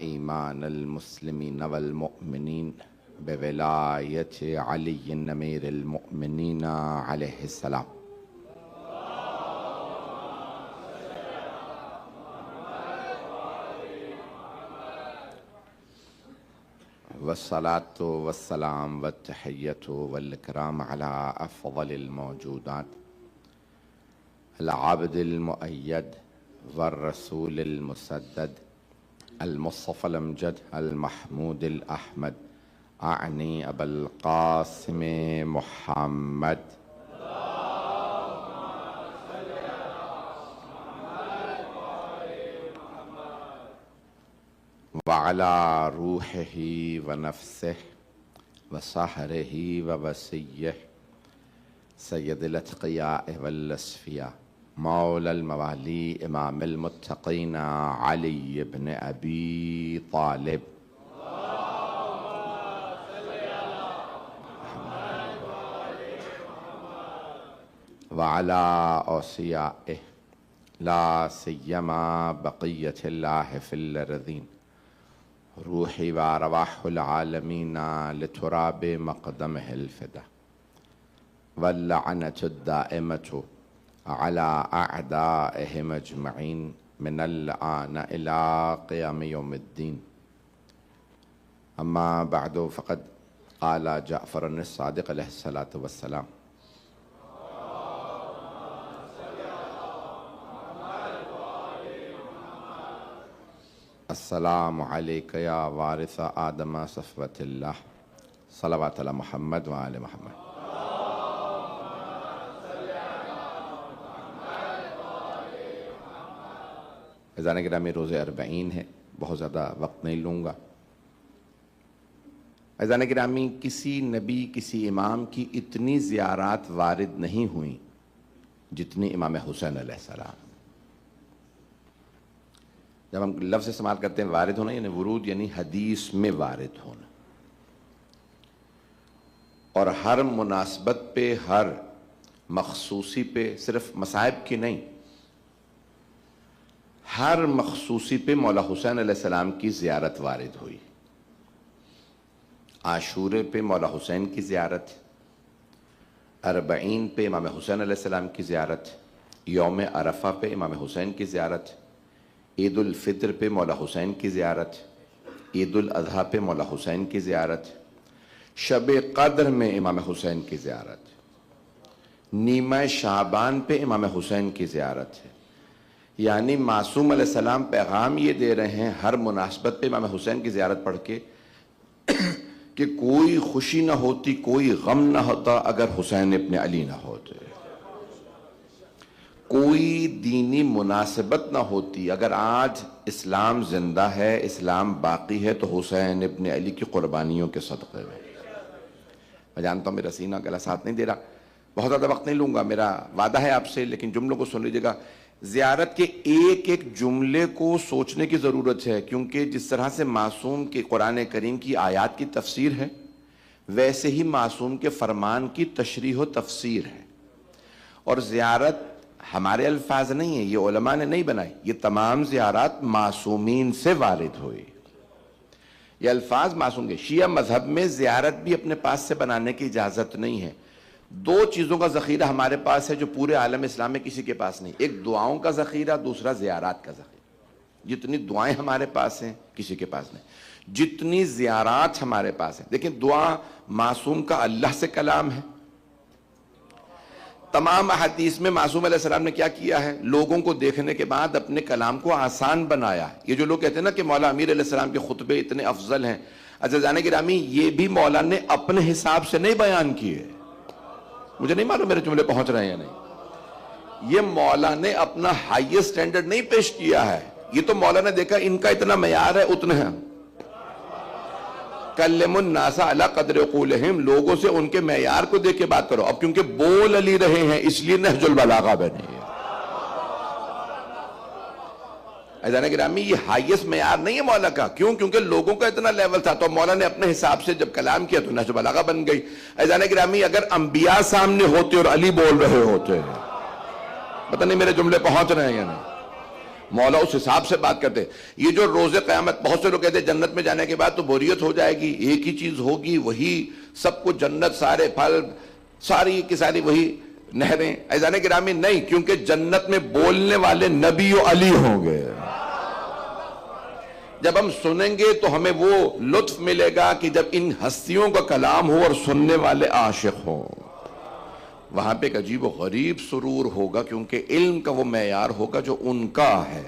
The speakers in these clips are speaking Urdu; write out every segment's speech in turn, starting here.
ایمان المسلمین والمؤمنین بولایت علی امیر المؤمنین علیہ السلام. والصلاة والسلام والتحیۃ والاکرام علی افضل الموجودات العبد المؤید والرسول المسدد المصطفى الامجد المحمود الاحمد اعنی ابا القاسم محمد وعلى روحه ونفسه وصهره ووصيه سيد الاتقياء والاصفياء مولى الموالي امام المتقين علي بن ابي طالب وعلى اوصيائه لا سيما بقية الله في الارضين روحي وارواح العالمين لتراب مقدمه الفدا واللعنة الدائمة على أعدائهم أجمعين من الآن إلى قيام يوم الدين. أما بعد فقد قال جعفر الصادق عليه الصلاة والسلام السلام عليك يا وارث آدم صفوة الله صلوات على محمد وآل محمد. اذان گرامی روز 40 ہے، بہت زیادہ وقت نہیں لوں گا. اذان گرامی کسی نبی کسی امام کی اتنی زیارات وارد نہیں ہوئیں جتنی امام حسین علیہ السلام. جب ہم لفظ استعمال کرتے ہیں وارد ہونا یعنی ورود یعنی حدیث میں وارد ہونا، اور ہر مناسبت پہ ہر مخصوصی پہ، صرف مصائب کی نہیں، ہر مخصوصی پہ مولا حسین علیہ السلام کی زیارت وارد ہوئی. عاشورے پہ مولا حسین کی زیارت، 40 پہ امام حسین علیہ السلام کی زیارت، یوم عرفہ پہ امام حسین کی زیارت، عید الفطر پہ مولا حسین کی زیارت، عید الاضحیٰ پہ مولا حسین کی زیارت، شب قدر میں امام حسین کی زیارت، نیمہ شعبان پہ امام حسین کی زیارت ہے. یعنی معصوم علیہ السلام پیغام یہ دے رہے ہیں ہر مناسبت پہ امام حسین کی زیارت پڑھ کے کہ کوئی خوشی نہ ہوتی، کوئی غم نہ ہوتا اگر حسین ابن علی نہ ہوتے، کوئی دینی مناسبت نہ ہوتی اگر آج اسلام زندہ ہے، اسلام باقی ہے، تو حسین ابن علی کی قربانیوں کے صدقے میں. میں جانتا ہوں میرا سینہ گلا ساتھ نہیں دے رہا، بہت زیادہ وقت نہیں لوں گا، میرا وعدہ ہے آپ سے، لیکن جملوں کو سن لیجیے گا. زیارت کے ایک ایک جملے کو سوچنے کی ضرورت ہے، کیونکہ جس طرح سے معصوم کے قرآن کریم کی آیات کی تفسیر ہے، ویسے ہی معصوم کے فرمان کی تشریح و تفسیر ہے. اور زیارت ہمارے الفاظ نہیں ہیں، یہ علماء نے نہیں بنائی، یہ تمام زیارات معصومین سے وارد ہوئی. یہ الفاظ معصوم کے. شیعہ مذہب میں زیارت بھی اپنے پاس سے بنانے کی اجازت نہیں ہے. 2 چیزوں کا ذخیرہ ہمارے پاس ہے جو پورے عالم اسلام میں کسی کے پاس نہیں. ایک دعاؤں کا ذخیرہ، دوسرا زیارات کا ذخیرہ. جتنی دعائیں ہمارے پاس ہیں کسی کے پاس نہیں، جتنی زیارات ہمارے پاس ہیں. دیکھیں دعا معصوم کا اللہ سے کلام ہے. تمام احادیث میں معصوم علیہ السلام نے کیا کیا ہے؟ لوگوں کو دیکھنے کے بعد اپنے کلام کو آسان بنایا. یہ جو لوگ کہتے ہیں نا کہ مولا امیر علیہ السلام کے خطبے اتنے افضل ہیں، عزیزان گرامی یہ بھی مولا نے اپنے حساب سے نہیں بیان کیے. مجھے نہیں معلوم میرے جملے پہنچ رہے ہیں یا نہیں. یہ مولا نے اپنا ہائیسٹ سٹینڈرڈ نہیں پیش کیا ہے، یہ تو مولا نے دیکھا ان کا اتنا معیار ہے، اتنے ہیں. کلم الناس علی قدر عقولہم، لوگوں سے ان کے معیار کو دیکھ کے بات کرو. اب کیونکہ بول علی رہے ہیں اس لیے نہج البلاغہ بنی ہے. عزیزان گرامی یہ ہائیسٹ معیار نہیں ہے مولا کا. کیوں؟ کیونکہ لوگوں کا اتنا لیول تھا تو مولا نے اپنے حساب سے جب کلام کیا تو نہج البلاغہ بن گئی. عزیزان گرامی اگر انبیاء سامنے ہوتے اور علی بول رہے ہوتے، پتہ نہیں میرے جملے پہنچ رہے ہیں یا نہیں. مولا اس حساب سے بات کرتے. یہ جو روز قیامت، بہت سے لوگ کہتے ہیں جنت میں جانے کے بعد تو بوریت ہو جائے گی، ایک ہی چیز ہوگی، وہی سب کچھ جنت، سارے پھل، ساری کی ساری وہی نہریں. عزیزان گرامی نہیں، کیونکہ جنت میں بولنے والے نبی و علی ہوں گے. جب ہم سنیں گے تو ہمیں وہ لطف ملے گا کہ جب ان ہستیوں کا کلام ہو اور سننے والے عاشق ہوں. وہاں پہ ایک عجیب و غریب سرور ہوگا، کیونکہ علم کا وہ معیار ہوگا جو ان کا ہے.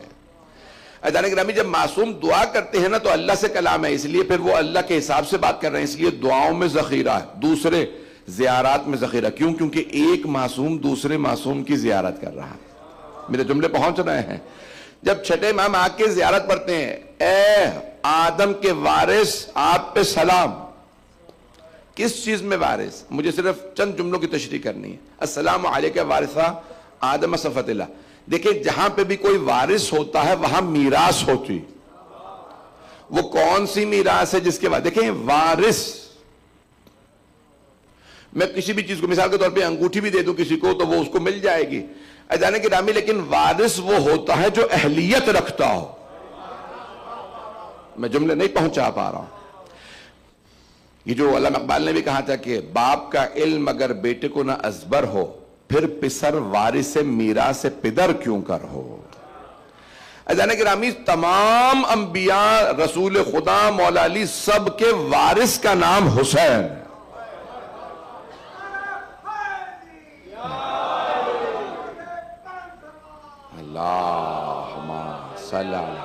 عزیزان گرامی جب معصوم دعا کرتے ہیں نا تو اللہ سے کلام ہے، اس لیے پھر وہ اللہ کے حساب سے بات کر رہے ہیں، اس لیے دعاؤں میں ذخیرہ ہے، دوسرے زیارات میں ذخیرہ. کیوں؟ کیونکہ ایک معصوم دوسرے معصوم کی زیارت کر رہا ہے. میرے جملے پہنچ رہے ہیں؟ جب چھٹے امام آ کے زیارت پڑھتے ہیں، اے آدم کے وارث آپ پہ سلام. کس چیز میں وارث؟ مجھے صرف چند جملوں کی تشریح کرنی ہے. السلام علیکہ وارثہ آدم صفوۃ اللہ. دیکھیں جہاں پہ بھی کوئی وارث ہوتا ہے وہاں میراث ہوتی. وہ کون سی میراث ہے جس کے بعد؟ دیکھیں وارث، میں کسی بھی چیز کو مثال کے طور پہ انگوٹھی بھی دے دوں کسی کو تو وہ اس کو مل جائے گی. عزیزان گرامی لیکن وارث وہ ہوتا ہے جو اہلیت رکھتا ہو. میں جملے نہیں پہنچا پا رہا ہوں. یہ جو علامہ اقبال نے بھی کہا تھا کہ باپ کا علم اگر بیٹے کو نہ ازبر ہو، پھر پسر وارث میراث پدر کیوں کر ہو. عزیزان گرامی تمام انبیاء، رسول خدا، مولا علی، سب کے وارث کا نام حسین. اللہم صلی علی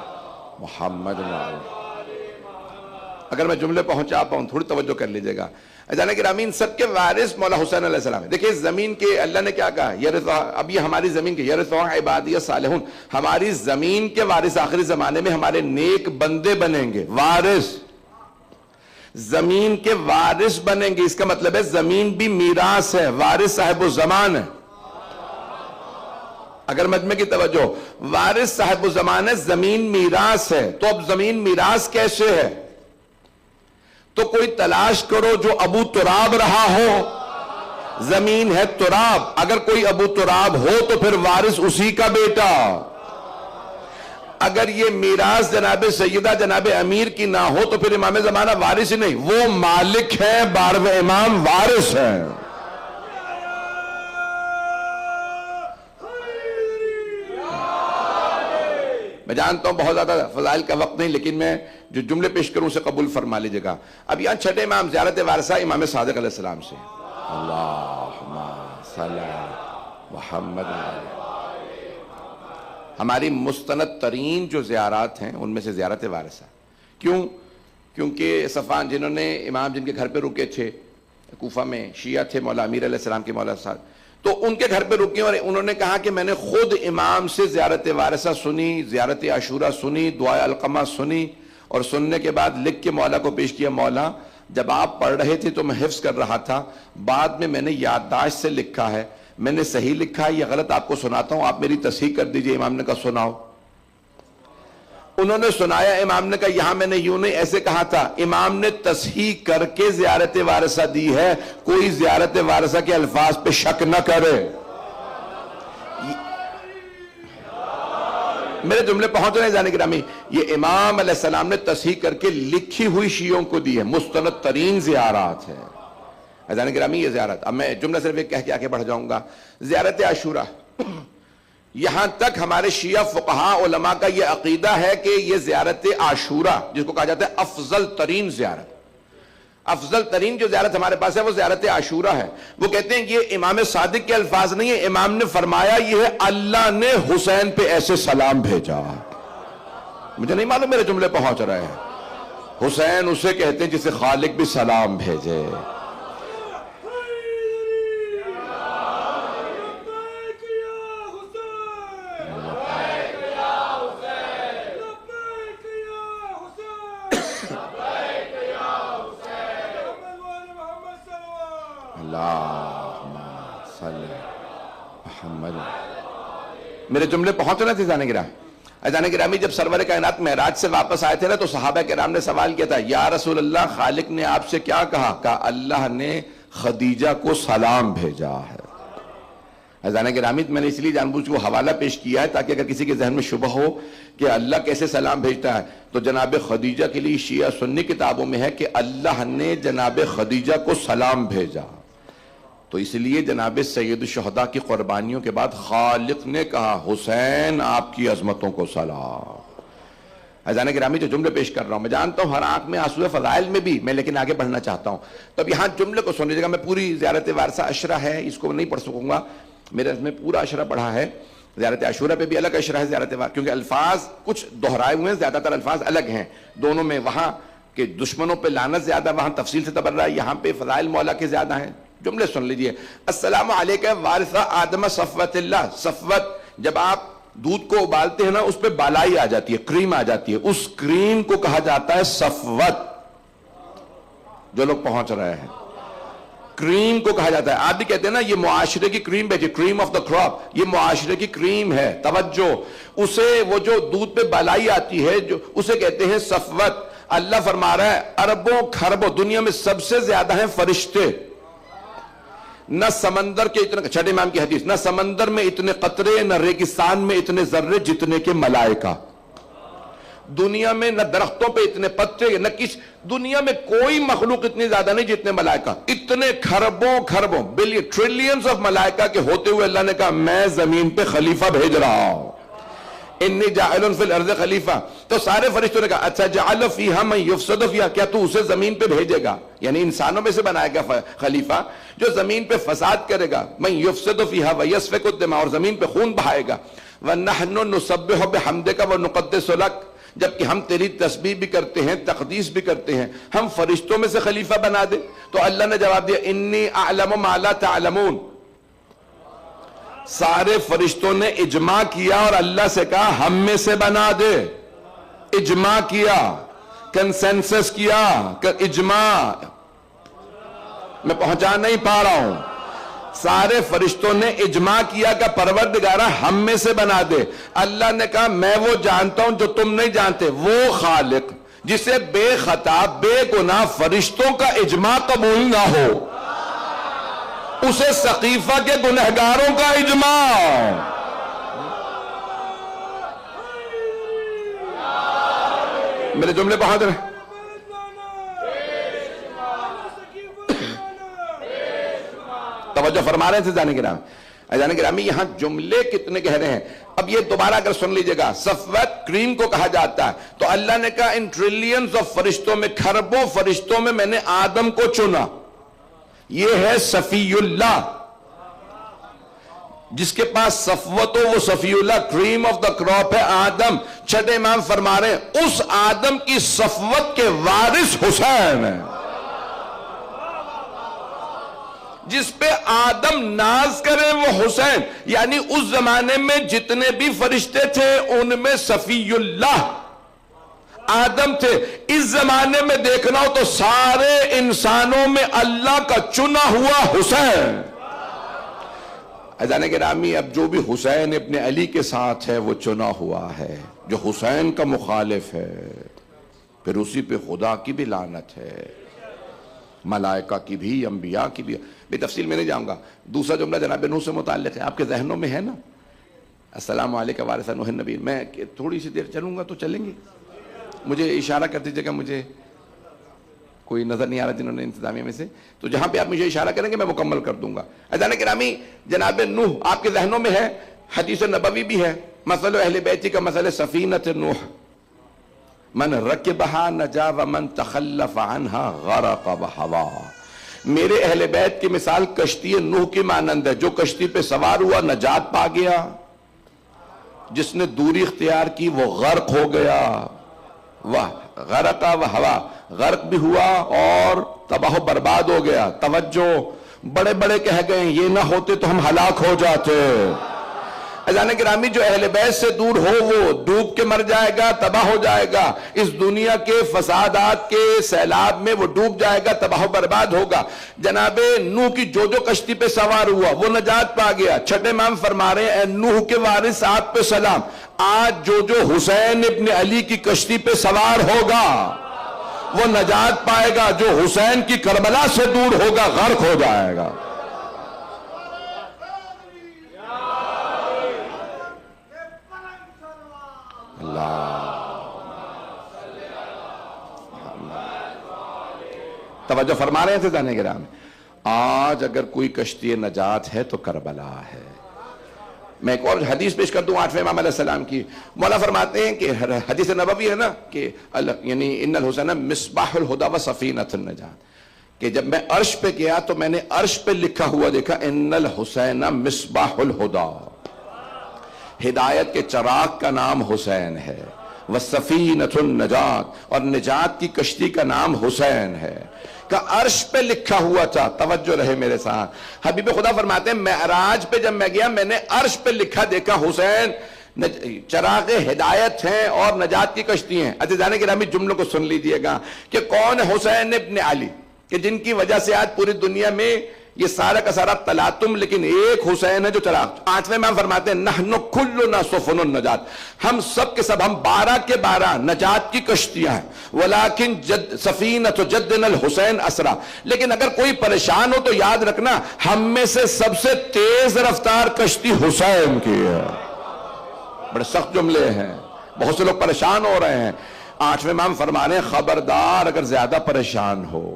محمد. اگر میں جملے پہنچا پاؤں تھوڑی توجہ کر لیجئے گا. عزیزان گرامی ان سب کے وارث مولا حسین علیہ السلام ہے. دیکھیں زمین کے اللہ نے کیا کہا، اب یہ ہماری زمین کے یرثها عبادی الصالحون، ہماری زمین کے وارث آخری زمانے میں ہمارے نیک بندے بنیں گے. وارث، زمین کے وارث بنیں گے، اس کا مطلب ہے زمین بھی میراث ہے، وارث صاحب الزمان ہے. اگر مجمع کی توجہ، وارث صاحب الزمان ہے، زمین میراث ہے. تو اب زمین میراث کیسے ہے؟ تو کوئی تلاش کرو جو ابو تراب رہا ہو. زمین ہے تراب، اگر کوئی ابو تراب ہو تو پھر وارث اسی کا بیٹا. اگر یہ میراث جناب سیدہ جناب امیر کی نہ ہو تو پھر امام زمانہ وارث ہی نہیں، وہ مالک ہے، 12ویں امام وارث ہے. میں جانتا ہوں بہت زیادہ فضائل کا وقت نہیں، لیکن میں جو جملے پیش کروں اسے قبول فرما لیجئے گا. اب یہاں چھٹے امام زیارت وارثہ امام صادق علیہ السلام سے. اللہم صلی علی محمد. ہماری مستند ترین جو زیارات ہیں ان میں سے زیارت وارثہ. کیوں؟ کیونکہ صفوان جنہوں نے امام جن کے گھر پہ رکے تھے، کوفہ میں شیعہ تھے، مولا امیر علیہ السلام کے مولا صاحب، تو ان کے گھر پہ رکے اور انہوں نے کہا کہ میں نے خود امام سے زیارت وارثہ سنی، زیارت عاشورہ سنی، دعائے علقمہ سنی، اور سننے کے بعد لکھ کے مولا کو پیش کیا. مولا جب آپ پڑھ رہے تھے تو میں حفظ کر رہا تھا، بعد میں نے یادداشت سے لکھا ہے، میں نے صحیح لکھا ہے یا غلط آپ کو سناتا ہوں، آپ میری تصحیح کر دیجئے. امام نے کہا سناؤ. انہوں نے سنایا، امام نے کہا یہاں میں نے یوں نہیں ایسے کہا تھا. امام نے تصحیح کر کے زیارت وارثہ دی ہے. کوئی زیارت وارثہ کے الفاظ پہ شک نہ کرے. میرے جملے پہنچ رہے ہیں جانے گرامی. یہ امام علیہ السلام نے تصحیح کر کے لکھی ہوئی شیعوں کو دی ہے، مستند ترین زیارات ہے. عزیزان گرامی یہ زیارت، اب میں جملہ صرف ایک کہہ کے آگے بڑھ جاؤں گا. زیارت عاشورہ، یہاں تک ہمارے شیعہ فقہاء علماء کا یہ عقیدہ ہے کہ یہ زیارت عاشورہ جس کو کہا جاتا ہے افضل ترین زیارت، افضل ترین جو زیارت ہمارے پاس ہے وہ زیارت عاشورہ ہے. وہ کہتے ہیں کہ یہ امام صادق کے الفاظ نہیں ہے، امام نے فرمایا یہ ہے اللہ نے حسین پہ ایسے سلام بھیجا. مجھے نہیں معلوم میرے جملے پہنچ رہے ہیں. حسین اسے کہتے ہیں جسے خالق بھی سلام بھیجے. میرے جملے پہنچ رہے تھے جانے گرامی. جانے گرامی جب سرور کائنات معراج سے واپس آئے تھے نا تو صحابہ کرام نے سوال کیا تھا، یا رسول اللہ خالق نے آپ سے کیا کہا؟ کہا اللہ نے خدیجہ کو سلام بھیجا ہے. عزیزان گرامی میں نے اس لیے جان بوجھ کے وہ حوالہ پیش کیا ہے تاکہ اگر کسی کے ذہن میں شبہ ہو کہ اللہ کیسے سلام بھیجتا ہے تو جناب خدیجہ کے لیے شیعہ سنی کتابوں میں ہے کہ اللہ نے جناب خدیجہ کو سلام بھیجا، تو اس لیے جناب سید الشہداء کی قربانیوں کے بعد خالق نے کہا حسین آپ کی عظمتوں کو سلام۔ عزیزان گرامی جو جملے پیش کر رہا ہوں میں جانتا ہوں ہر آنکھ میں آنسو فضائل میں بھی میں لیکن آگے بڑھنا چاہتا ہوں، تو اب یہاں جملے کو سن لیجیے گا۔ میں پوری زیارت وارثہ عشرہ ہے اس کو نہیں پڑھ سکوں گا، میرے اس میں پورا عشرہ پڑھا ہے، زیارت عاشورہ پہ بھی الگ عشرہ ہے زیارت وارثہ، کیونکہ الفاظ کچھ دہرائے ہوئے ہیں، زیادہ تر الفاظ الگ ہیں دونوں میں، وہاں کہ دشمنوں پہ لعنت زیادہ، وہاں تفصیل سے تبرہ ہے، یہاں پہ فضائل مولا کے زیادہ ہیں۔ جملے سن لیجئے۔ السلام علیکہ وارثہ آدم صفوت اللہ، صفوت جب آپ دودھ کو ابالتے ہیں نا اس پہ بالائی آ جاتی ہے، کریم آ جاتی ہے، اس کریم کو کہا جاتا ہے صفوت۔ جو لوگ پہنچ رہے ہیں کریم کو کہا جاتا ہے، آپ بھی کہتے ہیں نا یہ معاشرے کی کریم بیٹی، کریم آف دا کراپ، یہ معاشرے کی کریم ہے، توجہ، اسے وہ جو دودھ پہ بالائی آتی ہے جو اسے کہتے ہیں صفوت۔ اللہ فرما رہا ہے اربوں کھربوں دنیا میں سب سے زیادہ ہیں فرشتے، نہ سمندر کے اتنے، چھٹے امام کی حدیث، نہ سمندر میں اتنے قطرے نہ ریگستان میں اتنے ذرے جتنے کے ملائکہ، دنیا میں نہ درختوں پہ اتنے پتے، نہ کس دنیا میں کوئی مخلوق اتنی زیادہ نہیں جتنے ملائکہ، اتنے کھربوں بلین ٹریلینز آف ملائکہ کے ہوتے ہوئے اللہ نے کہا میں زمین پہ خلیفہ بھیج رہا ہوں، انی جاعل فی الارض خلیفہ۔ تو سارے فرشتوں نے کہا اچھا جعل فیہا من یفسد فیہا، کیا تو اسے زمین پہ بھیجے گا، یعنی انسانوں میں سے بنائے گا خلیفہ جو زمین پہ فساد کرے گا، من یفسد فیہا ویسفک الدماء، اور زمین پہ خون بہائے گا، ونحن نسبح بحمدک ونقدس لک، جبکہ ہم تیری تسبیح بھی کرتے ہیں تقدیس بھی کرتے ہیں، ہم فرشتوں میں سے خلیفہ بنا دے؟ تو اللہ نے جواب دیا انی اعلم ما لا تعلمون۔ سارے فرشتوں نے اجماع کیا اور اللہ سے کہا ہم میں سے بنا دے، اجماع کیا، کنسنسس کیا، اجماع میں پہنچا نہیں پا رہا ہوں، سارے فرشتوں نے اجماع کیا کہ پروردگارہ ہم میں سے بنا دے۔ اللہ نے کہا میں وہ جانتا ہوں جو تم نہیں جانتے، وہ خالق جسے بے خطا بے گناہ فرشتوں کا اجماع قبول نہ ہو، اسے سقیفہ کے گنہگاروں کا اجماع۔ میرے جملے بہت ہیں، توجہ فرما رہے تھے جانے گرامی، یہاں جملے کتنے گہرے ہیں۔ اب یہ دوبارہ اگر سن لیجئے گا، صفوت کریم کو کہا جاتا ہے، تو اللہ نے کہا ان ٹریلینز آف فرشتوں میں، کھربوں فرشتوں میں میں نے آدم کو چنا، یہ ہے صفی اللہ، جس کے پاس صفوت ہو وہ صفی اللہ، کریم آف دا کراپ ہے آدم۔ چھٹے امام فرما رہے ہیں اس آدم کی صفوت کے وارث حسین ہے، جس پہ آدم ناز کرے وہ حسین، یعنی اس زمانے میں جتنے بھی فرشتے تھے ان میں صفی اللہ آدم تھے۔ اس زمانے میں دیکھنا ہو تو سارے انسانوں میں اللہ کا چنا ہوا حسین۔ عزیزان گرامی اب جو بھی حسین ابن علی کے ساتھ ہے وہ چنا ہوا ہے، جو حسین کا مخالف ہے پھر اسی پہ خدا کی بھی لعنت ہے، ملائکہ کی بھی، انبیاء کی بھی۔ بے تفصیل میں نہیں جاؤں گا۔ دوسرا جملہ جناب نوح سے متعلق ہے، آپ کے ذہنوں میں ہے نا، السلام علیکم وارث نوح النبی۔ میں تھوڑی سی دیر چلوں گا تو چلیں گے، مجھے اشارہ کر دیجیے گا، مجھے کوئی نظر نہیں آ رہا جنہوں نے انتظامیہ میں سے، تو جہاں پہ آپ مجھے اشارہ کریں گے میں مکمل کر دوں گا۔ عزیزان گرامی جناب نوح آپ کے ذہنوں میں ہے، حدیث نبوی بھی ہے، مثل اہل بیتی کا مثل سفینۃ نوح، من رکبہا نجا ومن تخلف عنہا غرق بہوا۔ میرے اہل بیت کی مثال کشتی نوح کی مانند ہے، جو کشتی پہ سوار ہوا نجات پا گیا، جس نے دوری اختیار کی وہ غرق ہو گیا۔ وہ غرق و ہوا، غرق بھی ہوا اور تباہ و برباد ہو گیا۔ توجہ، بڑے بڑے کہہ گئے یہ نہ ہوتے تو ہم ہلاک ہو جاتے۔ عزیزان گرامی جو اہل بیت سے دور ہو وہ ڈوب کے مر جائے گا، تباہ ہو جائے گا، اس دنیا کے فسادات کے سیلاب میں وہ ڈوب جائے گا، تباہ و برباد ہوگا۔ جناب نوح کی جو کشتی پہ سوار ہوا وہ نجات پا گیا۔ چھٹے امام فرما رہے ہیں اے نوح کے وارث آپ پہ سلام، آج جو حسین ابن علی کی کشتی پہ سوار ہوگا وہ نجات پائے گا، جو حسین کی کربلا سے دور ہوگا غرق ہو جائے گا۔ توجہ فرما رہے تھے جانے گرام، آج اگر کوئی کشتی نجات ہے تو کربلا ہے۔ میں ایک اور حدیث پیش کر دوں 8ویں امام علیہ السلام کی۔ مولا فرماتے ہیں کہ حدیث نبوی ہے نا کہ یعنی ان الحسین مصباح الہدی و سفینۃ النجات، کہ جب میں عرش پہ گیا تو میں نے عرش پہ لکھا ہوا دیکھا ان الحسین مصباح الہدی، ہدایت کے چراغ کا نام حسین ہے، وسفینۃ النجات، اور نجات کی کشتی کا نام حسین ہے، کا عرش پہ لکھا ہوا تھا۔ توجہ رہے میرے ساتھ، حبیب خدا فرماتے ہیں معراج پہ جب میں گیا میں نے عرش پہ لکھا دیکھا حسین چراغ ہدایت ہیں اور نجات کی کشتی ہیں۔ عزیزان گرامی جملوں کو سن لیجئے گا کہ کون ہے حسین ابن علی، کہ جن کی وجہ سے آج پوری دنیا میں یہ سارا کا سارا تلاطم، لیکن ایک حسین ہے جو چراغ۔ 8ویں امام فرماتے ہیں نحن کلنا سفن النجات، ہم سب کے سب، ہم 12 کے 12 نجات کی کشتیاں ہیں، ولیکن سفینۃ جدنا الحسین اسرا، لیکن اگر کوئی پریشان ہو تو یاد رکھنا ہم میں سے سب سے تیز رفتار کشتی حسین کی ہے۔ بڑے سخت جملے ہیں، بہت سے لوگ پریشان ہو رہے ہیں۔ 8ویں امام فرما رہے ہیں خبردار اگر زیادہ پریشان ہو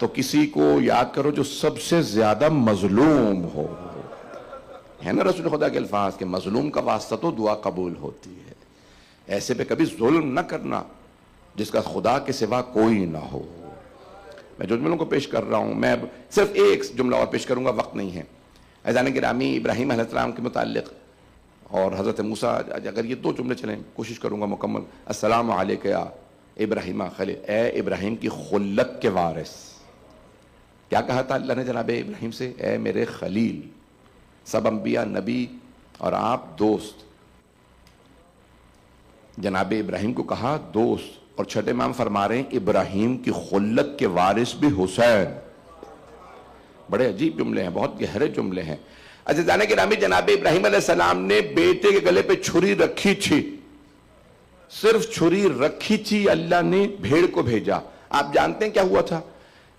تو کسی کو یاد کرو جو سب سے زیادہ مظلوم ہو، ہے نا رسول خدا کے الفاظ کہ مظلوم کا واسطہ تو دعا قبول ہوتی ہے۔ ایسے پہ کبھی ظلم نہ کرنا جس کا خدا کے سوا کوئی نہ ہو۔ میں جو جملوں کو پیش کر رہا ہوں، میں اب صرف ایک جملہ اور پیش کروں گا، وقت نہیں ہے۔ عزیزان گرامی ابراہیم علیہ السلام کے متعلق اور حضرت موسیٰ، اگر یہ 2 جملے چلیں کوشش کروں گا مکمل۔ السلام علیکہ یا ابراہیم خلیل، اے ابراہیم کی خلت کے وارث۔ کیا کہا تھا اللہ نے جناب ابراہیم سے؟ اے میرے خلیل، سب انبیاء نبی اور آپ دوست، جناب ابراہیم کو کہا دوست، اور چھٹے امام فرما رہے ہیں ابراہیم کی خلت کے وارث بھی حسین۔ بڑے عجیب جملے ہیں، بہت گہرے جملے ہیں۔ عزیزان گرامی جناب ابراہیم علیہ السلام نے بیٹے کے گلے پہ چھری رکھی تھی، صرف چھری رکھی تھی، اللہ نے بھیڑ کو بھیجا۔ آپ جانتے ہیں کیا ہوا تھا؟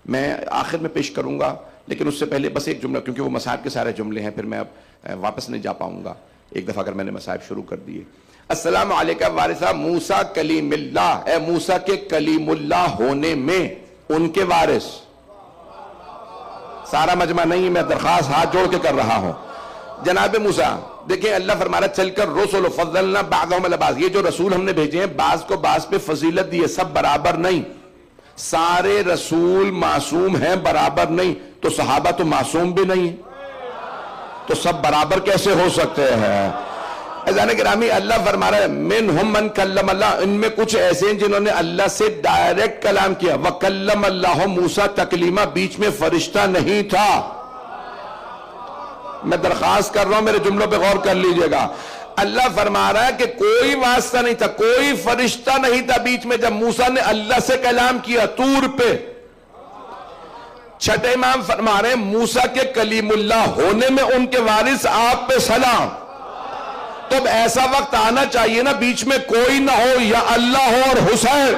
میں آخر میں پیش کروں گا، لیکن اس سے پہلے بس ایک جملہ، کیونکہ وہ مصائب کے سارے جملے ہیں، پھر میں اب واپس نہیں جا پاؤں گا ایک دفعہ اگر میں نے مصائب شروع کر دیے۔ السلام علیکہ وارثہ موسیٰ کلیم اللہ، اے موسیٰ کے کلیم اللہ ہونے میں ان کے وارث۔ سارا مجمع نہیں، میں درخواست ہاتھ جوڑ کے کر رہا ہوں۔ جناب موسیٰ دیکھیں اللہ فرما رہا چل کر رسول فضلنا بعضهم علی بعض، یہ جو رسول ہم نے بھیجے ہیں بعض کو بعض پہ فضیلت دی ہے، سب برابر نہیں، سارے رسول معصوم ہیں برابر نہیں، تو صحابہ تو معصوم بھی نہیں، تو سب برابر کیسے ہو سکتے ہیں؟ عزیزان گرامی اللہ فرما رہا ہے منہم من کلم اللہ، ان میں کچھ ایسے ہیں جنہوں نے اللہ سے ڈائریکٹ کلام کیا، وکلم اللہ موسیٰ تکلیمہ، بیچ میں فرشتہ نہیں تھا۔ میں درخواست کر رہا ہوں میرے جملوں پہ غور کر لیجئے گا، اللہ فرما رہا ہے کہ کوئی واسطہ نہیں تھا، کوئی فرشتہ نہیں تھا بیچ میں جب موسیٰ نے اللہ سے کلام کیا طور پہ۔ چھٹے امام فرما رہے ہیں موسیٰ کے کلیم اللہ ہونے میں ان کے وارث آپ پہ سلام۔ تو اب ایسا وقت آنا چاہیے نا بیچ میں کوئی نہ ہو، یا اللہ ہو اور حسین۔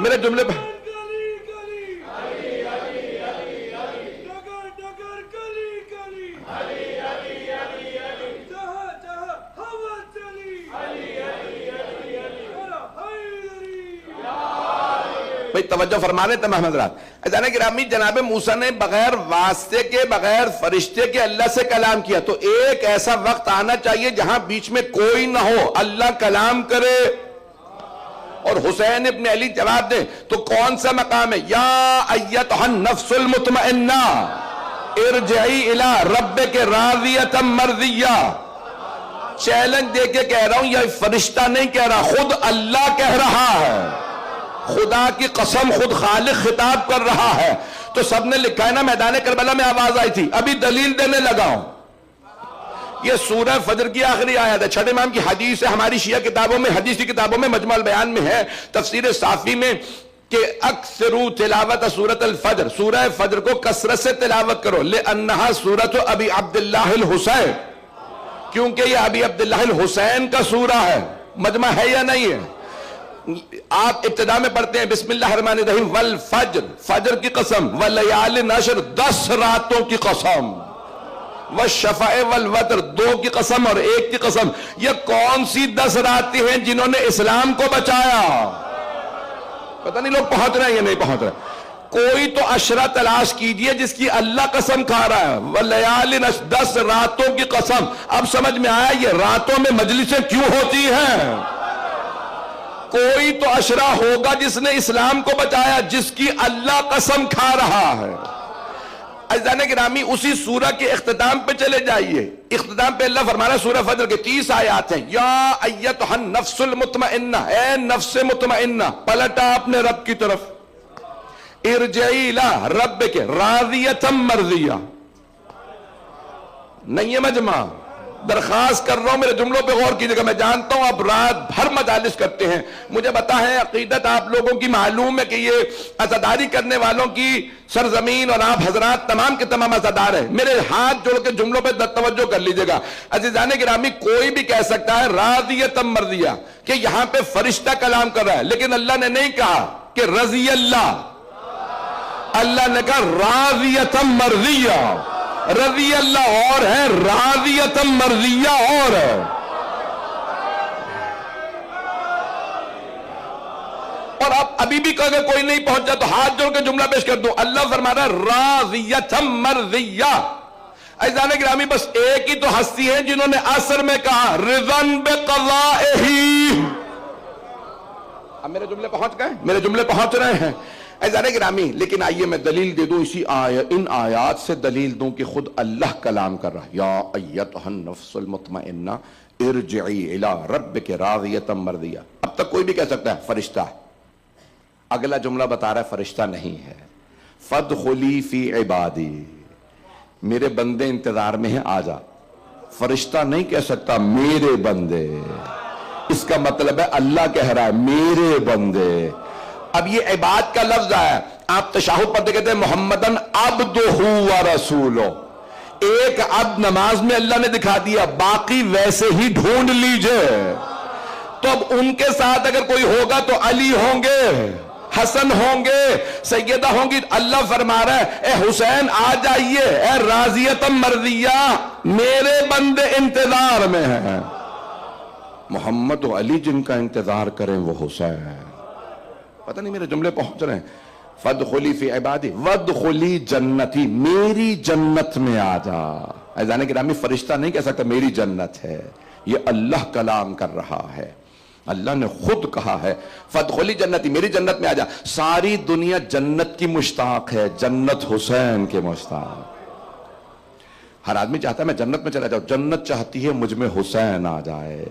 میرے جملے پہ بھئی توجہ فرما رہے تمام حضرات۔ عزیزان گرامی جناب موسیٰ نے بغیر واسطے کے، بغیر فرشتے کے اللہ سے کلام کیا، تو ایک ایسا وقت آنا چاہیے جہاں بیچ میں کوئی نہ ہو، اللہ کلام کرے اور حسین ابن علی جواب دے۔ تو کون سا مقام ہے؟ یا ایتھا النفس المطمئنہ ارجعی الی ربک راضیۃ مرضیہ۔ چیلنج دے کے کہہ رہا ہوں، یہ فرشتہ نہیں کہہ رہا، خود اللہ کہہ رہا ہے، خدا کی قسم خود خالق خطاب کر رہا ہے۔ تو سب نے لکھا ہے نا میدان کربلا میں آواز آئی تھی، ابھی دلیل دینے لگا ہوں۔ یہ سورہ فجر کی آخری آیت ہے، چھٹے امام کی حدیث ہے، ہماری شیعہ کتابوں میں، حدیث کی کتابوں میں، مجمع البیان میں ہے، تفسیر صافی میں، کہ اکثروا تلاوت سورۃ الفجر، سورہ فجر کو کثرت سے تلاوت کرو، لأنہا سورۃ ابی عبداللہ الحسین، کیونکہ یہ ابی عبداللہ الحسین کا سورہ ہے۔ مجمع ہے یا نہیں ہے؟ آپ ابتدا میں پڑھتے ہیں بسم اللہ الرحمن الرحیم والفجر، فجر کی قسم، والیال عشر، 10 راتوں کی قسم، والشفع والوتر، 2 کی قسم اور 1 کی قسم۔ یہ کون سی 10 راتیں ہیں جنہوں نے اسلام کو بچایا؟ پتہ نہیں لوگ پہنچ رہے ہیں یا نہیں پہنچ رہے۔ کوئی تو عشرہ تلاش کیجئے جس کی اللہ قسم کھا رہا ہے، والیال عشر، 10 راتوں کی قسم۔ اب سمجھ میں آیا یہ راتوں میں مجلسیں کیوں ہوتی ہیں؟ کوئی تو عشرہ ہوگا جس نے اسلام کو بچایا، جس کی اللہ قسم کھا رہا ہے۔ عزیزان گرامی، اسی سورہ کے اختتام پہ چلے جائیے۔ اختتام پہ اللہ فرما رہا ہے، سورہ فجر کے 30 آیات ہیں۔ یا ایتھا النفس المطمئنہ، اے نفس مطمئنہ، پلٹا اپنے رب کی طرف، ارجعی الی ربک راضیۃ مرضیہ۔ نہیں ہے مجمع، درخواست کر رہا ہوں، میرے جملوں پہ غور کیجئے گا۔ میں جانتا ہوں آپ رات بھر مجالس کرتے ہیں، مجھے بتائیں عقیدت آپ لوگوں کی معلوم ہے کہ یہ عزاداری کرنے والوں کی سرزمین، اور آپ حضرات تمام کے تمام عزادار ہیں۔ میرے ہاتھ جوڑ کے جملوں پہ توجہ کر لیجئے گا۔ عزیزان گرامی، کوئی بھی کہہ سکتا ہے راضیۃ مرضیہ کہ یہاں پہ فرشتہ کلام کر رہا ہے، لیکن اللہ نے نہیں کہا کہ رضی اللہ، اللہ نے کہا راضیۃ مرضیہ۔ رضی اللہ اور ہے، راضیۃ مرضیہ اور ہے۔ اور اب ابھی بھی اگر کوئی نہیں پہنچا تو ہاتھ جوڑ کے جملہ پیش کر دوں۔ اللہ فرما رہا ہے راضیۃ مرضیہ۔ عزیزان گرامی، بس ایک ہی تو ہستی ہے جنہوں نے عصر میں کہا رضن بقضائہ۔ اب میرے جملے پہنچ گئے، میرے جملے پہنچ رہے ہیں عزیزان گرامی۔ لیکن آئیے میں دلیل دے دوں، ان آیات سے دلیل دوں کہ خود اللہ کلام کر رہا ہے۔ یا ایتھا النفس المطمئنہ ارجعی الی ربک راضیۃ مرضیہ۔ اب تک کوئی بھی کہہ سکتا ہے فرشتہ، اگلا جملہ بتا رہا ہے فرشتہ نہیں ہے۔ فادخلی فی عبادی، میرے بندے انتظار میں ہیں، آ جا۔ فرشتہ نہیں کہہ سکتا میرے بندے، اس کا مطلب ہے اللہ کہہ رہا ہے میرے بندے۔ اب یہ عباد کا لفظ آیا، آپ تشہد پڑھتے کہتے ہیں محمدن عبدہ و رسولہ۔ ایک عبد نماز میں اللہ نے دکھا دیا، باقی ویسے ہی ڈھونڈ لیجئے۔ تو اب ان کے ساتھ اگر کوئی ہوگا تو علی ہوں گے، حسن ہوں گے، سیدہ ہوں گی۔ اللہ فرما رہا ہے اے حسین آ جائیے، اے راضیۃ مرضیہ، میرے بندے انتظار میں ہیں۔ محمد و علی جن کا انتظار کریں وہ حسین۔ پتہ نہیں میرے جملے پہنچ رہے ہیں۔ فادخلی فی عبادی وادخلی جنتی، میری جنت میں آ جا۔ عزیزان گرامی، فرشتہ نہیں کہہ سکتا میری جنت ہے، یہ اللہ کلام کر رہا ہے۔ اللہ نے خود کہا ہے فادخلی جنتی، میری جنت میں آ جا۔ ساری دنیا جنت کی مشتاق ہے، جنت حسین کے مشتاق۔ ہر آدمی چاہتا ہے میں جنت میں چلا جاؤں، جنت چاہتی ہے مجھ میں حسین آ جائے،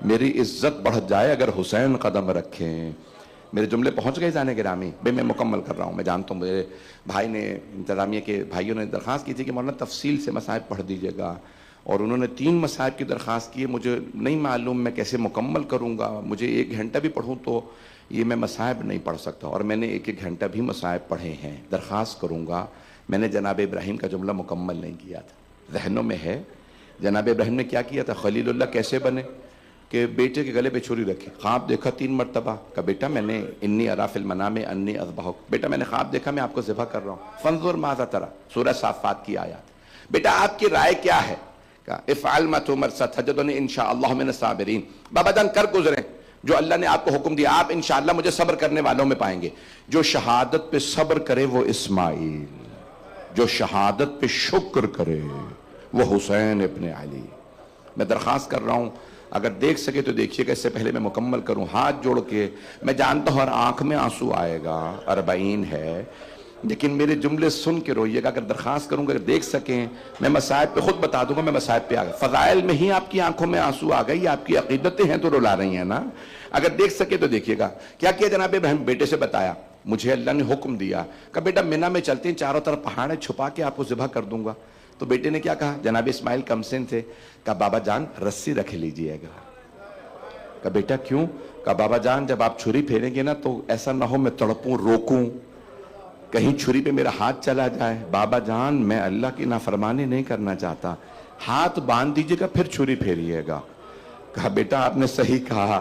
میری عزت بڑھ جائے اگر حسین قدم رکھیں۔ میرے جملے پہنچ گئے جانے گرامی؟ میں مکمل کر رہا ہوں۔ میں جانتا ہوں میرے بھائی نے، انتظامیہ کے بھائیوں نے درخواست کی تھی کہ مولانا تفصیل سے مصائب پڑھ دیجئے گا، اور انہوں نے 3 مصائب کی درخواست کی ہے۔ مجھے نہیں معلوم میں کیسے مکمل کروں گا، مجھے 1 گھنٹہ بھی پڑھوں تو یہ میں مصائب نہیں پڑھ سکتا، اور میں نے 1 گھنٹہ بھی مصائب پڑھے ہیں۔ درخواست کروں گا، میں نے جناب ابراہیم کا جملہ مکمل نہیں کیا تھا، ذہنوں میں ہے۔ جناب ابراہیم نے کیا کیا تھا؟ خلیل اللہ کیسے بنے کہ بیٹے کے گلے پہ چھری رکھی، خواب دیکھا 3 مرتبہ، کہا بیٹا میں نے انی اری فی المنام انی اذبحک، بیٹا میں نے خواب دیکھا میں آپ کو ذبح کر رہا ہوں۔ فانظر ماذا تری، سورہ صافات کی آیات۔ بیٹا آپ کی رائے کیا ہے؟ کہا افعل ما تؤمر ستجدنی انشاءاللہ من الصابرین۔ بابا جان کر گزریں جو اللہ نے آپ کو حکم دیا، آپ انشاءاللہ مجھے صبر کرنے والوں میں پائیں گے۔ جو شہادت پہ صبر کرے وہ اسماعیل، جو شہادت پہ شکر کرے وہ حسین ابن علی۔ میں درخواست کر رہا ہوں اگر دیکھ سکے تو دیکھیے گا، اس سے پہلے میں مکمل کروں ہاتھ جوڑ کے۔ میں جانتا ہوں ہر آنکھ میں آنسو آئے گا، 40 ہے، لیکن میرے جملے سن کے روئیے گا۔ اگر درخواست کروں گا اگر دیکھ سکیں، میں مصائب پہ خود بتا دوں گا، میں مصائب پہ آ گیا۔ فضائل میں ہی آپ کی آنکھوں میں آنسو آ گئی، آپ کی عقیدتیں ہیں تو رلا رہی ہیں نا۔ اگر دیکھ سکے تو دیکھیے گا کیا کیا جناب ابراہیم، بیٹے سے بتایا مجھے اللہ نے حکم دیا کہ بیٹا منہ میں چلتے ہیں، چاروں طرف پہاڑ ہے، چھپا کے آپ کو ذبح کر دوں گا۔ تو بیٹے نے کیا کہا؟ جناب اسماعیل کم سن تھے، کہا بابا جان رسی رکھ لیجئے گا۔ کہا بیٹا کیوں؟ کہا بابا جان جب آپ چھری پھیریں گے نا تو ایسا نہ ہو میں تڑپوں، روکوں، کہیں چھری پہ میرا ہاتھ چلا جائے۔ بابا جان میں اللہ کی نافرمانی نہیں کرنا چاہتا، ہاتھ باندھ دیجئے گا پھر چھری پھیریے گا۔ کہا بیٹا آپ نے صحیح کہا،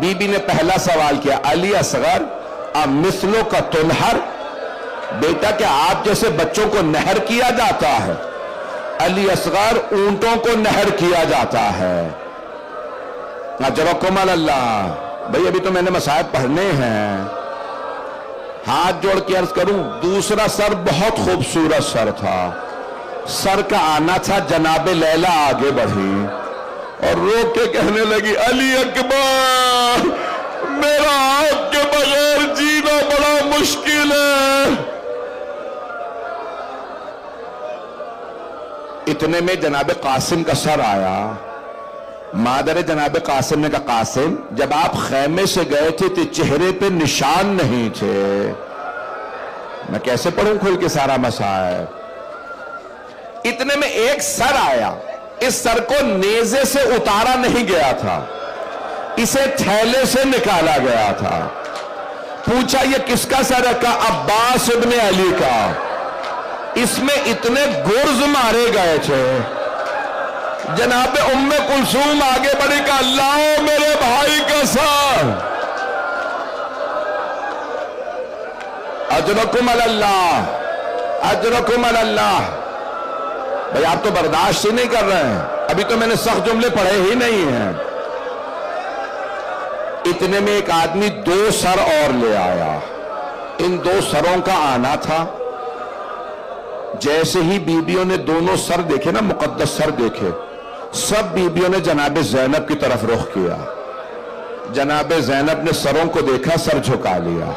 بی بی نے پہلا سوال کیا علی اصغر مثلو کا تنہر، بیٹا کیا آپ جیسے بچوں کو نہر کیا جاتا ہے؟ علی اصغر اونٹوں کو نہر کیا جاتا ہے۔ اجرکم اللہ، بھئی ابھی تو میں نے مسائل پڑھنے ہیں۔ ہاتھ جوڑ کے عرض کروں، دوسرا سر بہت خوبصورت سر تھا، سر کا آنا تھا، جناب لیلا آگے بڑھی اور رو کے کہنے لگی علی اکبر میرا آپ کے بغیر جینا بڑا مشکل ہے۔ اتنے میں جناب قاسم کا سر آیا، مادر جناب قاسم نے کہا قاسم جب آپ خیمے سے گئے تھے تو چہرے پہ نشان نہیں تھے۔ میں کیسے پڑھوں کھل کے سارا مسائل؟ اتنے میں ایک سر آیا، اس سر کو نیزے سے اتارا نہیں گیا تھا، اسے تھیلے سے نکالا گیا تھا۔ پوچھا یہ کس کا سر ہے؟ کہا عباس ابن علی کا۔ اس میں اتنے گرز مارے گئے تھے، جناب ام کلثوم آگے بڑھی کہ اللہ میرے بھائی کا سر۔ اجرکم اللہ، اجرکم اللہ۔ بھئی آپ تو برداشت ہی نہیں کر رہے ہیں، ابھی تو میں نے سخت جملے پڑھے ہی نہیں ہیں۔ اتنے میں ایک آدمی دو سر اور لے آیا، ان دو سروں کا آنا تھا۔ جیسے ہی بیبیوں نے دونوں سر دیکھے نا، مقدس سر دیکھے، سب بیبیوں نے جناب زینب کی طرف رخ کیا۔ جناب زینب نے سروں کو دیکھا، سر جھکا لیا۔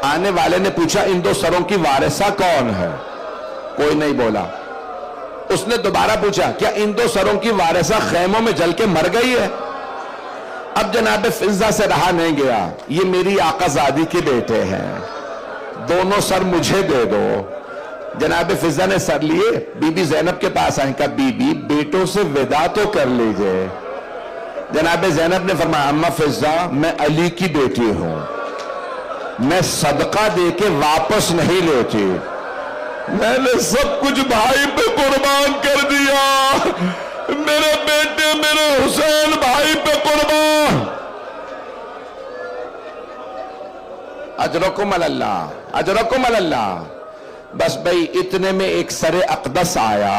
آنے والے نے پوچھا ان دو سروں کی وارثہ کون ہے؟ کوئی نہیں بولا۔ اس نے دوبارہ پوچھا کیا ان دو سروں کی وارثہ خیموں میں جل کے مر گئی ہے؟ اب جناب فضہ سے رہا نہیں گیا، یہ میری آقا زادی کے بیٹے ہیں، دونوں سر مجھے دے دو۔ جناب فضہ نے سر لیے، بی بی زینب کے پاس آئیں، کہا بی بی بیٹوں سے وداع تو کر لیجئے۔ جناب زینب نے فرمایا اماں فضہ میں علی کی بیٹی ہوں، میں صدقہ دے کے واپس نہیں لیتی، میں نے سب کچھ بھائی پہ قربان کر دیا، میرے بیٹے میرے حسین بھائی پہ قربان۔ اجرکم اللہ، اجرکم اللہ۔ بس بھئی اتنے میں ایک سر اقدس آیا،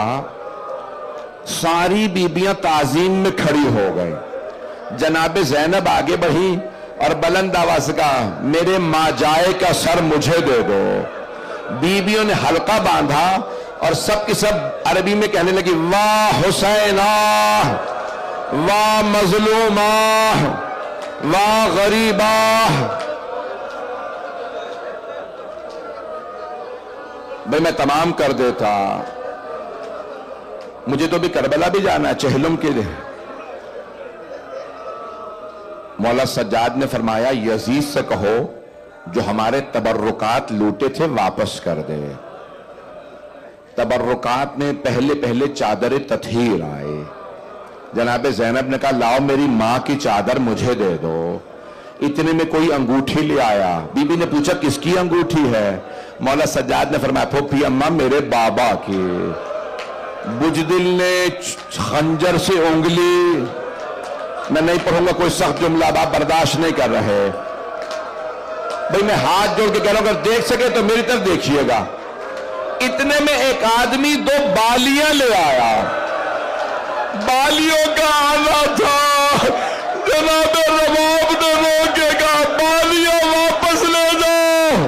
ساری بیبیاں تعظیم میں کھڑی ہو گئی۔ جناب زینب آگے بڑھی اور بلند آواز سے کہا میرے ماں جائے کا سر مجھے دے دو۔ بیبیوں نے حلقہ باندھا اور سب کی سب عربی میں کہنے لگی واہ حسینہ، واہ مظلومہ، واہ غریبہ۔ بھئی میں تمام کر دیتا، مجھے تو بھی کربلا بھی جانا ہے، چہلم کے لیے۔ مولا سجاد نے فرمایا یزید سے کہو جو ہمارے تبرکات لوٹے تھے واپس کر دے۔ تبرکات میں پہلے چادر تطہیر آئے۔ جناب زینب نے کہا لاؤ میری ماں کی چادر مجھے دے دو۔ اتنے میں کوئی انگوٹھی لے آیا، بی بی نے پوچھا کس کی انگوٹھی ہے؟ مولا سجاد نے فرمایا پھوپھی اماں میرے بابا کی۔ بجدل نے خنجر سے انگلی، میں نہیں پڑھوں گا کوئی سخت جملہ، آپ برداشت نہیں کر رہے۔ بھئی میں ہاتھ جوڑ کے کہہ رہا ہوں اگر دیکھ سکے تو میری طرف دیکھیے گا۔ اتنے میں ایک آدمی دو بالیاں لے آیا، بالیوں کا آنا تھا۔ جناب رباب نے روکے گا بالیاں واپس لے جاؤ،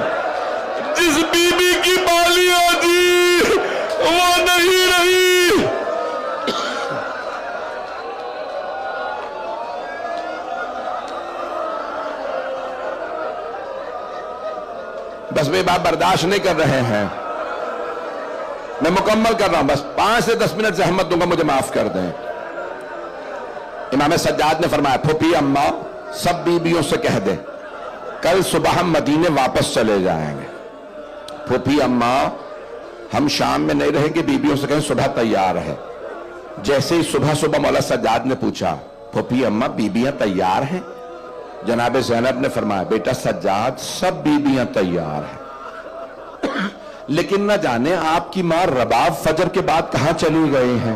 جس بی بی کی بالیاں تھی وہ نہیں رہی۔ بس میں بات برداشت نہیں کر رہے ہیں، میں مکمل کر رہا ہوں، بس 5 سے 10 منٹ زحمت دوں گا، مجھے معاف کر دیں۔ امام سجاد نے فرمایا پھوپھی اماں سب بیویوں سے کہہ دیں کل صبح ہم مدینے واپس چلے جائیں گے۔ پھوپھی اماں ہم شام میں نہیں رہیں گے، بیویوں سے کہیں صبح تیار ہے۔ جیسے ہی صبح مولا سجاد نے پوچھا پھوپھی اماں بیویاں تیار ہیں؟ جناب زینب نے فرمایا بیٹا سجاد سب بیویاں تیار ہیں، لیکن نہ جانے آپ کی ماں رباب فجر کے بعد کہاں چلی گئی ہیں۔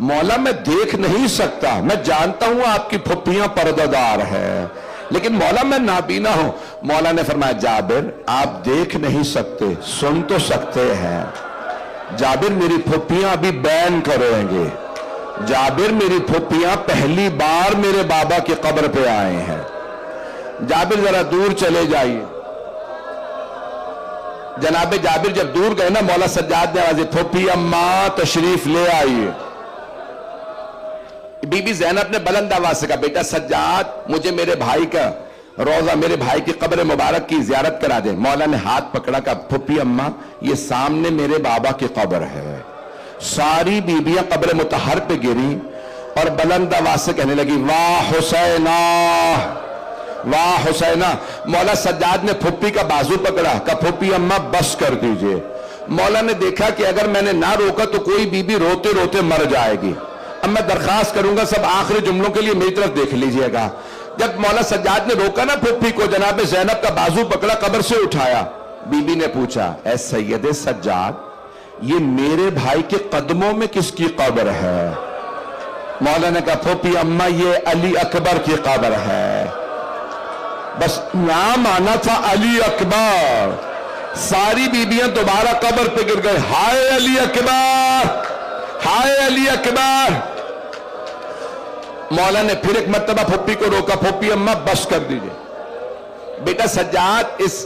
مولا میں دیکھ نہیں سکتا، میں جانتا ہوں آپ کی پھپھیاں پردہ ہے، لیکن مولا میں نابینا ہوں۔ مولا نے فرمایا جابر آپ دیکھ نہیں سکتے، سن تو سکتے ہیں۔ جابر میری پھپھیاں ابھی بین کریں گے، جابر میری پھپھیاں پہلی بار میرے بابا کی قبر پہ آئے ہیں۔ جابر ذرا دور چلے جائیے۔ جناب جابر جب دور گئے نا، مولا سجاد نے آواز پھپھی اماں تشریف لے آئیے۔ بی بی زینب نے بلند آواز سے کہا بیٹا سجاد مجھے میرے بھائی کا روزہ، میرے بھائی کی قبر مبارک کی زیارت کرا دے۔ مولا نے ہاتھ پکڑا، کہا پھپھی اماں یہ سامنے میرے بابا کی قبر ہے۔ ساری بیبیاں قبر مطہر پہ گری اور بلند آواز سے کہنے لگی واہ حسینہ واہ حسینہ۔ مولا سجاد نے پھپھی کا بازو پکڑا، کہا پھپھی اماں بس کر دیجئے۔ مولا نے دیکھا کہ اگر میں نے نہ روکا تو کوئی بیوی روتے روتے مر جائے گی، اب میں درخواست کروں گا سب آخری جملوں کے لیے میری طرف دیکھ لیجئے گا۔ جب مولا سجاد نے روکا نا پھپھی کو، جناب زینب کا بازو پکڑا، قبر سے اٹھایا۔ بی بی نے پوچھا اے سید سجاد یہ میرے بھائی کے قدموں میں کس کی قبر ہے؟ مولا نے کہا پھپھی اماں یہ علی اکبر کی قبر ہے۔ بس نام آنا تھا علی اکبر۔ ساری بیبیاں دوبارہ قبر پہ گر گئے، ہائے علی اکبر ہائے علی اکبر۔ مولا نے پھر ایک مرتبہ پھپھی کو روکا، پھپھی اماں بس کر دیجئے۔ بیٹا سجاد اس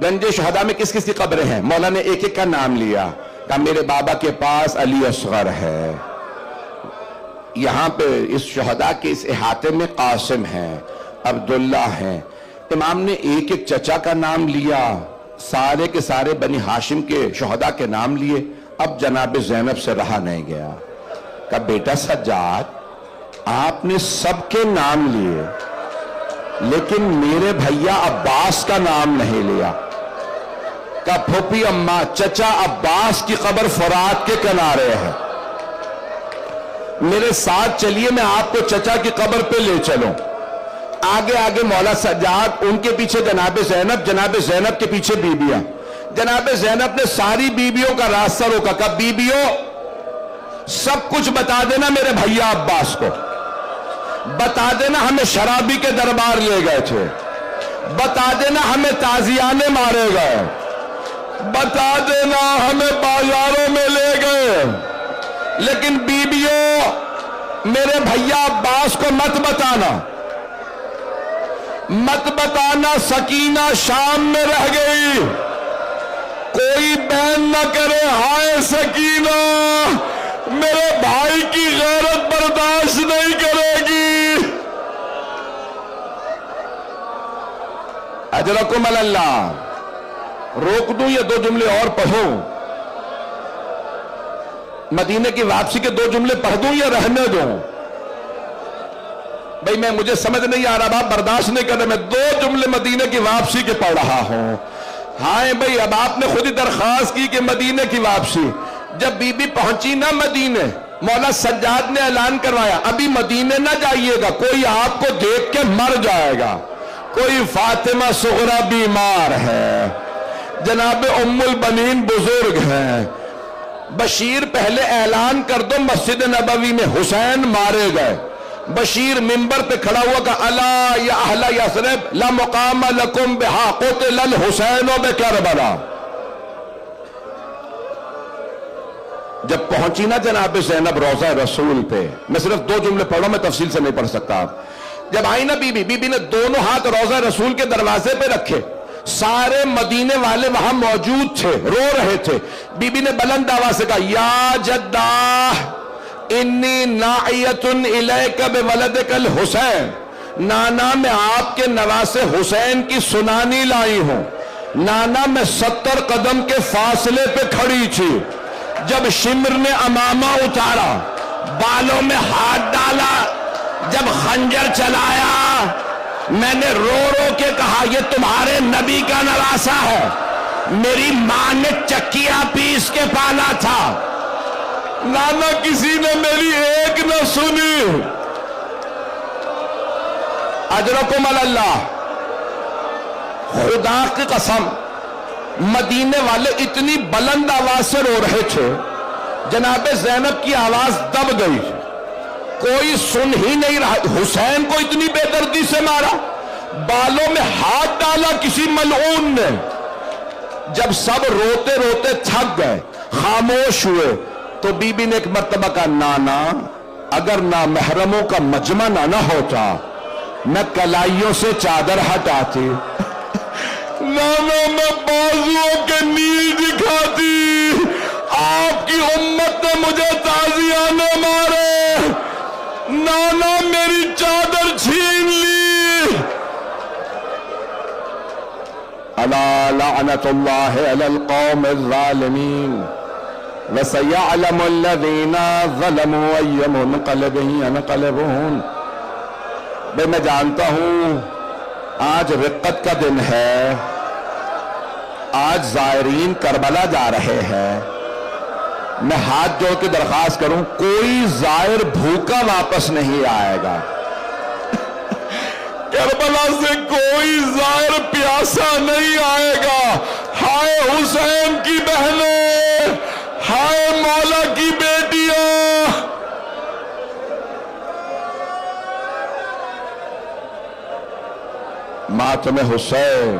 گنج شہداء میں کس کس کی قبریں ہیں؟ مولا نے ایک ایک کا نام لیا، کہا میرے بابا کے پاس علی اصغر ہے، یہاں پہ اس شہداء کے اس احاطے میں قاسم ہیں، عبداللہ ہیں۔ امام نے ایک ایک چچا کا نام لیا، سارے کے سارے بنی ہاشم کے شہداء کے نام لیے۔ اب جناب زینب سے رہا نہیں گیا، کہا بیٹا سجاد آپ نے سب کے نام لیے لیکن میرے بھیا عباس کا نام نہیں لیا۔ کہا پھوپھی اماں چچا عباس کی قبر فرات کے کنارے ہے، میرے ساتھ چلیے میں آپ کو چچا کی قبر پہ لے چلوں۔ آگے آگے مولا سجاد، ان کے پیچھے جناب زینب، جناب زینب کے پیچھے بیبیاں۔ جناب زینب نے ساری بیبیوں کا راستہ روکا، کہا بیبیوں سب کچھ بتا دینا میرے بھیا عباس کو، بتا دینا ہمیں شرابی کے دربار لے گئے تھے، بتا دینا ہمیں تازیانے مارے گئے، بتا دینا ہمیں بازاروں میں لے گئے، لیکن بیبیوں میرے بھیا عباس کو مت بتانا، مت بتانا سکینہ شام میں رہ گئی، کوئی بین نہ کرے ہائے سکینہ میرے بھائی کی غیرت برداشت نہیں کرے گی۔ اجرکم اللہ۔ روک دوں یا دو جملے اور پڑھوں؟ مدینے کی واپسی کے دو جملے پڑھ دوں یا رہنے دوں؟ بھئی میں مجھے سمجھ نہیں آ رہا، آپ برداشت نہیں کر رہے، میں دو جملے مدینے کی واپسی کے پڑھ رہا ہوں۔ ہائے بھئی اب آپ نے خود ہی درخواست کی کہ مدینے کی واپسی۔ جب بی بی پہنچی نا مدینے، مولا سجاد نے اعلان کروایا ابھی مدینے نہ جائیے گا، کوئی آپ کو دیکھ کے مر جائے گا، کوئی فاطمہ صغرا بیمار ہے، جناب ام البنین بزرگ ہیں، بشیر پہلے اعلان کر دو مسجد نبوی میں حسین مارے گئے۔ بشیر منبر پہ کھڑا ہوا کہ الا یا اہل یثرب لا مقام لکم بہا قتل الحسین بکربلا۔ جب پہنچی نا جناب زینب روضہ رسول پہ، میں صرف دو جملے پڑھوں، میں تفصیل سے نہیں پڑھ سکتا آپ۔ جب آئی نا بی بی نے دونوں ہاتھ روضہ رسول کے دروازے پہ رکھے، سارے مدینے والے وہاں موجود تھے، رو رہے تھے۔ بی بی نے بلند آواز سے کہا یا جدہ انی ناعیت الیک بولدک الحسین، نانا میں آپ کے نواسے حسین کی سنانی لائی ہوں۔ نانا میں 70 قدم کے فاصلے پہ کھڑی تھی، جب شمر نے امامہ اتارا، بالوں میں ہاتھ ڈالا، جب خنجر چلایا، میں نے رو رو کے کہا یہ تمہارے نبی کا نواسا ہے، میری ماں نے چکیاں پیس کے پالا تھا، نانا کسی نے میری ایک نہ سنی۔ اجرکم اللہ۔ خدا کی قسم مدینے والے اتنی بلند آواز سے رو رہے تھے جناب زینب کی آواز دب گئی، کوئی سن ہی نہیں رہا. حسین کو اتنی بے دردی سے مارا، بالوں میں ہاتھ ڈالا کسی ملعون نے. جب سب روتے روتے تھک گئے، خاموش ہوئے، تو بی بی نے ایک مرتبہ کہا نانا اگر نامحرموں کا مجمع نہ ہوتا میں کلائیوں سے چادر ہٹاتی، نانا میں بازوؤں کے نیل دکھاتی، آپ کی امت نے مجھے تازیانے مارے، نانا میری چادر چھین لی. الا لعنت اللہ علی القوم الظالمین وسيعلم الذين ظلموا أي منقلب ينقلبون. بھئی میں جانتا ہوں آج رقت کا دن ہے، آج زائرین کربلا جا رہے ہیں. میں ہاتھ جوڑ کے درخواست کروں کوئی زائر بھوکا واپس نہیں آئے گا. کربلا سے کوئی زائر پیاسا نہیں آئے گا. ہائے حسین کی بہنیں، ہائے مولا کی بیٹیاں. ماتم حسین